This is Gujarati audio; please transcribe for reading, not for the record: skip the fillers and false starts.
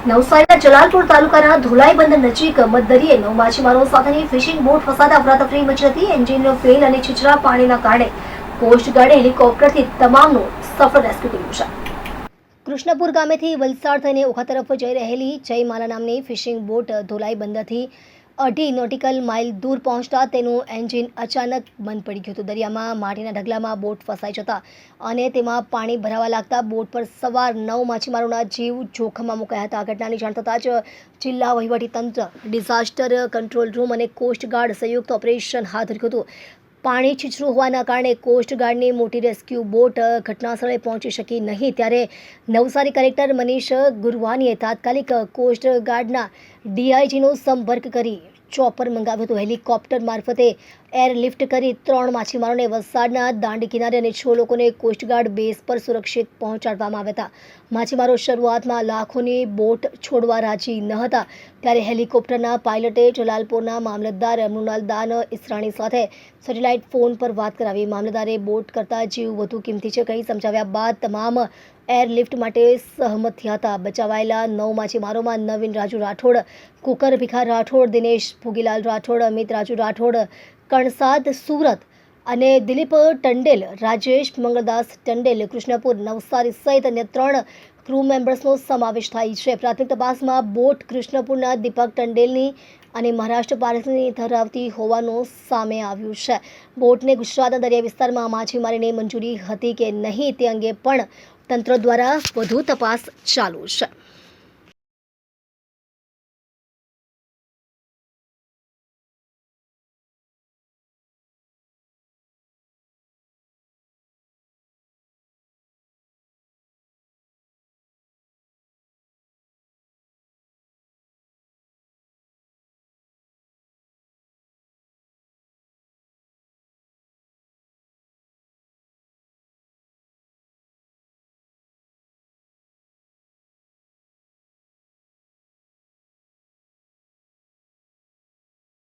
નવસારીના જલાલપુર તાલુકાના ધોલાઈ બંદર નજીક મધદરિયે 9 માછીમારો સાથેની ફિશિંગ બોટ ફસાતા અફરાતફરી મચી હતી। એન્જિન ફેલ અને છીછરા પાણીના કારણે કોસ્ટગાર્ડે હેલિકોપ્ટરથી તમામનું સફળ રેસ્ક્યુ કર્યું છે। કૃષ્ણપુર ગામેથી વલસાડ થઈને ઓખા તરફ જઈ રહેલી જયમાલા નામની ફિશિંગ બોટ ધોલાઈ બંદરથી 2.5 નોટિકલ માઇલ દૂર પહોંચતા તેનું એન્જિન અચાનક બંધ પડી ગયું હતું। દરિયામાં માટીના ઢગલામાં બોટ ફસાઈ જતા અને તેમાં પાણી ભરાવા લાગતા બોટ પર સવાર 9 માછીમારોના જીવ જોખમમાં મુકાયા હતા। આ ઘટનાની જાણ થતાં જ જિલ્લા વહીવટીતંત્ર, ડિઝાસ્ટર કંટ્રોલ રૂમ અને કોસ્ટગાર્ડ સંયુક્ત ઓપરેશન હાથ ધર્યું હતું। પાણી છીછરું હોવાના કારણે કોસ્ટગાર્ડની મોટી રેસ્ક્યુ બોટ ઘટનાસ્થળે પહોંચી શકી નહીં, ત્યારે નવસારી કલેક્ટર મનીષ ગુરવાનીએ તાત્કાલિક કોસ્ટગાર્ડના ડીઆઈજીનો સંપર્ક કરી ચોપર મંગાવ્યું હતું। હેલિકોપ્ટર મારફતે એરલિફ્ટ કરી 3 માછીમારોને વલસાડના દાંડી કિનારે અને 6 લોકોને કોસ્ટગાર્ડ બેઝ પર સુરક્ષિત પહોંચાડવામાં આવ્યા હતા। માછીમારો શરૂઆતમાં લાખોની બોટ છોડવા રાજી ન હતા, ત્યારે હેલિકોપ્ટરના પાયલટે જલાલપુરના મામલતદાર મૃણાલદાન ઈસરાણી સાથે સેટેલાઇટ ફોન પર વાત કરાવી। મામલતદારે બોટ કરતાં જીવ વધુ કિંમતી છે કહી સમજાવ્યા બાદ તમામ એરલિફ્ટ માટે સહમત થયા હતા। બચાવાયેલા 9 માછીમારોમાં નવીન રાજુ રાઠોડ, કુકર ભીખા રાઠોડ, દિનેશ ભોગીલાલ રાઠોડ, અમિત રાજુ રાઠોડ, કણસાદ સુરત અને દિલીપ ટંડેલ, રાજેશ મંગળદાસ ટંડેલ, કૃષ્ણપુર, નવસારી સહિત અન્ય 3 ક્રૂ મેમ્બર્સનો સમાવેશ થાય છે। પ્રાથમિક તપાસમાં બોટ કૃષ્ણપુરના દીપક ટંડેલની અને મહારાષ્ટ્ર પાસેની ધરાવતી હોવાનું સામે આવ્યું છે। બોટને ગુજરાતના દરિયાઈ વિસ્તારમાં માછીમારીની મંજૂરી હતી કે નહીં તે અંગે પણ તંત્ર દ્વારા વધુ તપાસ ચાલુ છે।